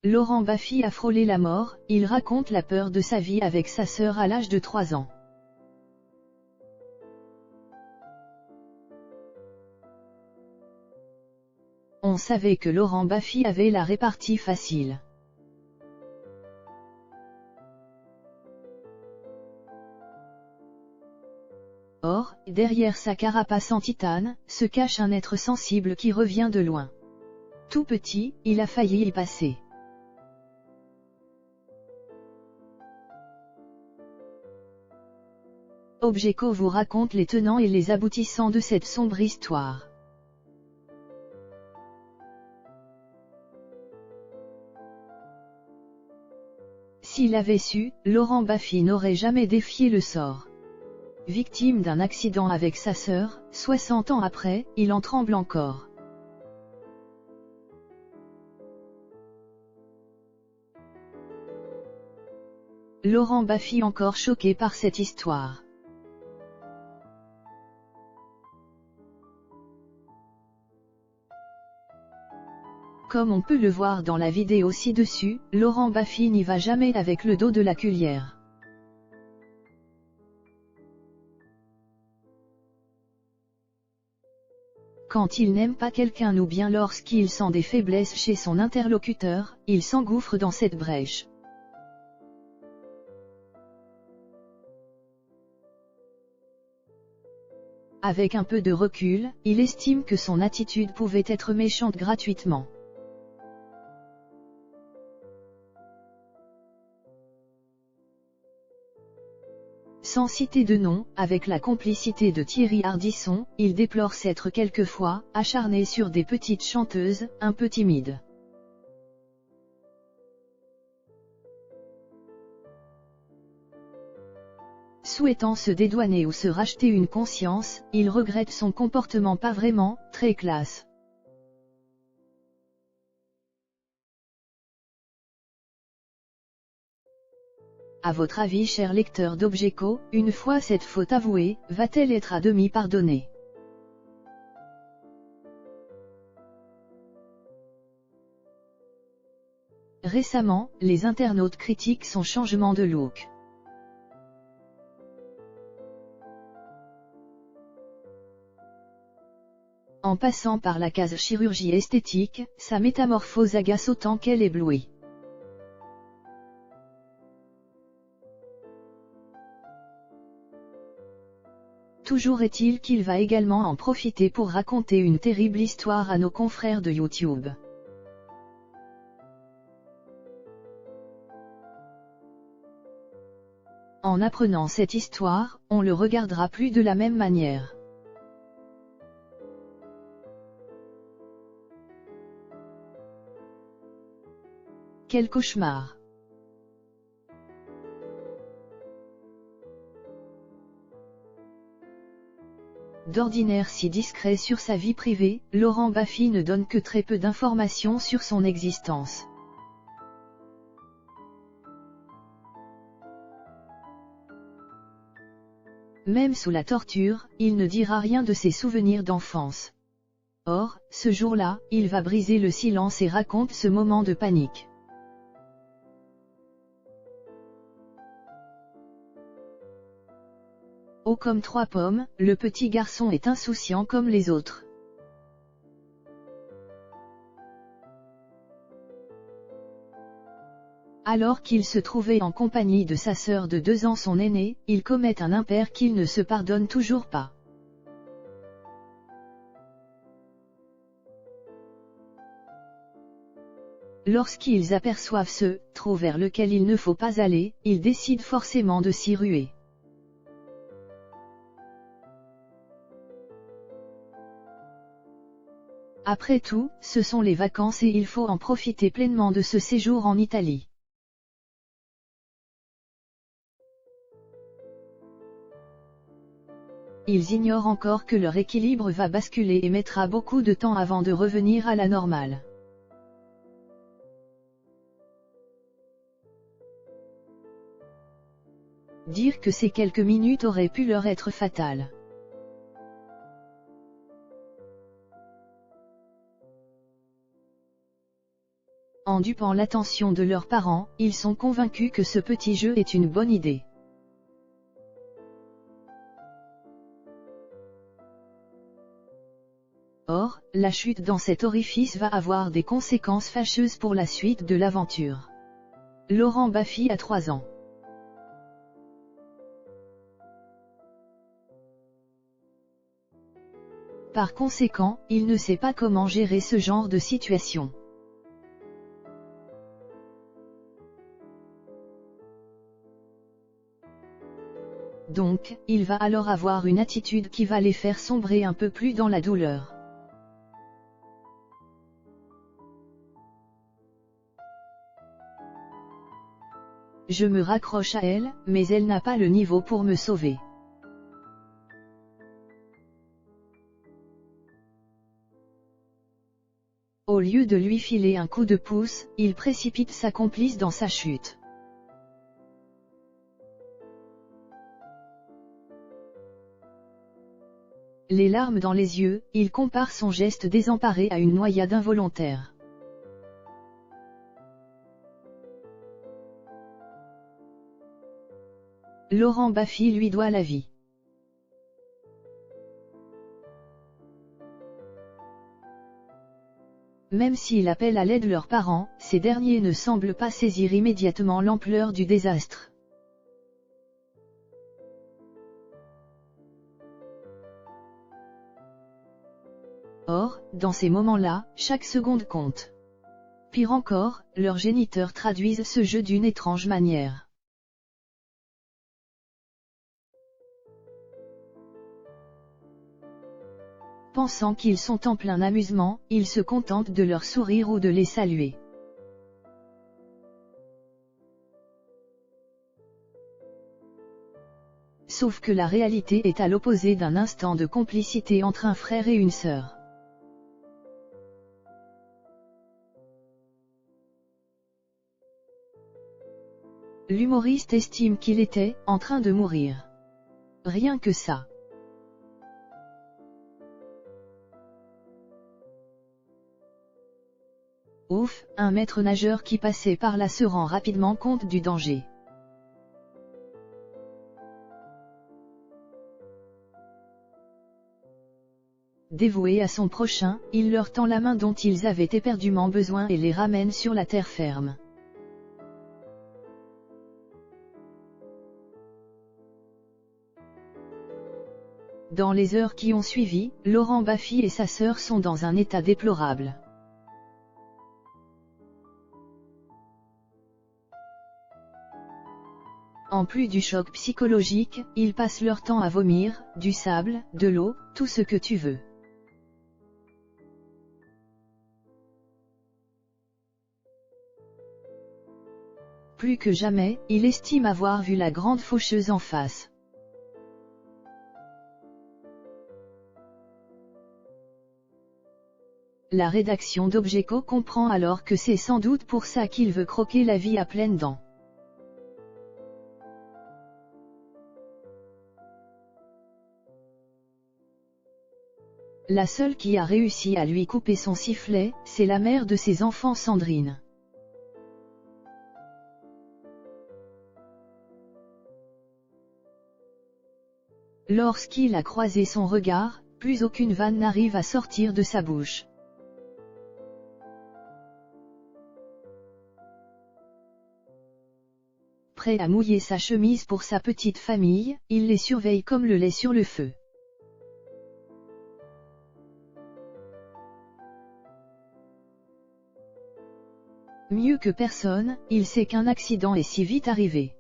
Laurent Baffy a frôlé la mort, il raconte la peur de sa vie avec sa sœur à l'âge de 3 ans. On savait que Laurent Baffy avait la répartie facile. Or, derrière sa carapace en titane, se cache un être sensible qui revient de loin. Tout petit, il a failli y passer. Objeco vous raconte les tenants et les aboutissants de cette sombre histoire. S'il avait su, Laurent Baffy n'aurait jamais défié le sort. Victime d'un accident avec sa sœur, 60 ans après, il en tremble encore. Laurent Baffy encore choqué par cette histoire. Comme on peut le voir dans la vidéo ci-dessus, Laurent Baffy n'y va jamais avec le dos de la cuillère. Quand il n'aime pas quelqu'un ou bien lorsqu'il sent des faiblesses chez son interlocuteur, il s'engouffre dans cette brèche. Avec un peu de recul, il estime que son attitude pouvait être méchante gratuitement. Sans citer de nom, avec la complicité de Thierry Ardisson, il déplore s'être quelquefois acharné sur des petites chanteuses, un peu timides. Souhaitant se dédouaner ou se racheter une conscience, il regrette son comportement pas vraiment très classe. À votre avis, cher lecteur d'Objeco, une fois cette faute avouée, va-t-elle être à demi pardonnée? Récemment, les internautes critiquent son changement de look. En passant par la case chirurgie esthétique, sa métamorphose agace autant qu'elle éblouit. Toujours est-il qu'il va également en profiter pour raconter une terrible histoire à nos confrères de YouTube. En apprenant cette histoire, on le regardera plus de la même manière. Quel cauchemar! D'ordinaire si discret sur sa vie privée, Laurent Baffy ne donne que très peu d'informations sur son existence. Même sous la torture, il ne dira rien de ses souvenirs d'enfance. Or, ce jour-là, il va briser le silence et raconte ce moment de panique. Haut comme 3 pommes, le petit garçon est insouciant comme les autres. Alors qu'il se trouvait en compagnie de sa sœur de 2 ans son aîné, il commet un impair qu'il ne se pardonne toujours pas. Lorsqu'ils aperçoivent ce trou vers lequel il ne faut pas aller, ils décident forcément de s'y ruer. Après tout, ce sont les vacances et il faut en profiter pleinement de ce séjour en Italie. Ils ignorent encore que leur équilibre va basculer et mettra beaucoup de temps avant de revenir à la normale. Dire que ces quelques minutes auraient pu leur être fatales. en dupant l'attention de leurs parents, ils sont convaincus que ce petit jeu est une bonne idée. Or, la chute dans cet orifice va avoir des conséquences fâcheuses pour la suite de l'aventure. Laurent Baffy a 3 ans. Par conséquent, il ne sait pas comment gérer ce genre de situation. Donc, il va alors avoir une attitude qui va les faire sombrer un peu plus dans la douleur. Je me raccroche à elle, mais elle n'a pas le niveau pour me sauver. Au lieu de lui filer un coup de pouce, il précipite sa complice dans sa chute. Les larmes dans les yeux, il compare son geste désemparé à une noyade involontaire. Laurent Baffy lui doit la vie. Même s'il appelle à l'aide leurs parents, ces derniers ne semblent pas saisir immédiatement l'ampleur du désastre. Or, dans ces moments-là, chaque seconde compte. Pire encore, leurs géniteurs traduisent ce jeu d'une étrange manière. Pensant qu'ils sont en plein amusement, ils se contentent de leur sourire ou de les saluer. Sauf que la réalité est à l'opposé d'un instant de complicité entre un frère et une sœur. L'humoriste estime qu'il était en train de mourir. Rien que ça. Ouf, un maître nageur qui passait par là se rend rapidement compte du danger. Dévoué à son prochain, il leur tend la main dont ils avaient éperdument besoin et les ramène sur la terre ferme. Dans les heures qui ont suivi, Laurent Baffy et sa sœur sont dans un état déplorable. En plus du choc psychologique, ils passent leur temps à vomir, du sable, de l'eau, tout ce que tu veux. Plus que jamais, il estime avoir vu la grande faucheuse en face. La rédaction d'Objeco comprend alors que c'est sans doute pour ça qu'il veut croquer la vie à pleines dents. La seule qui a réussi à lui couper son sifflet, c'est la mère de ses enfants Sandrine. Lorsqu'il a croisé son regard, plus aucune vanne n'arrive à sortir de sa bouche. Prêt à mouiller sa chemise pour sa petite famille, il les surveille comme le lait sur le feu. Mieux que personne, il sait qu'un accident est si vite arrivé.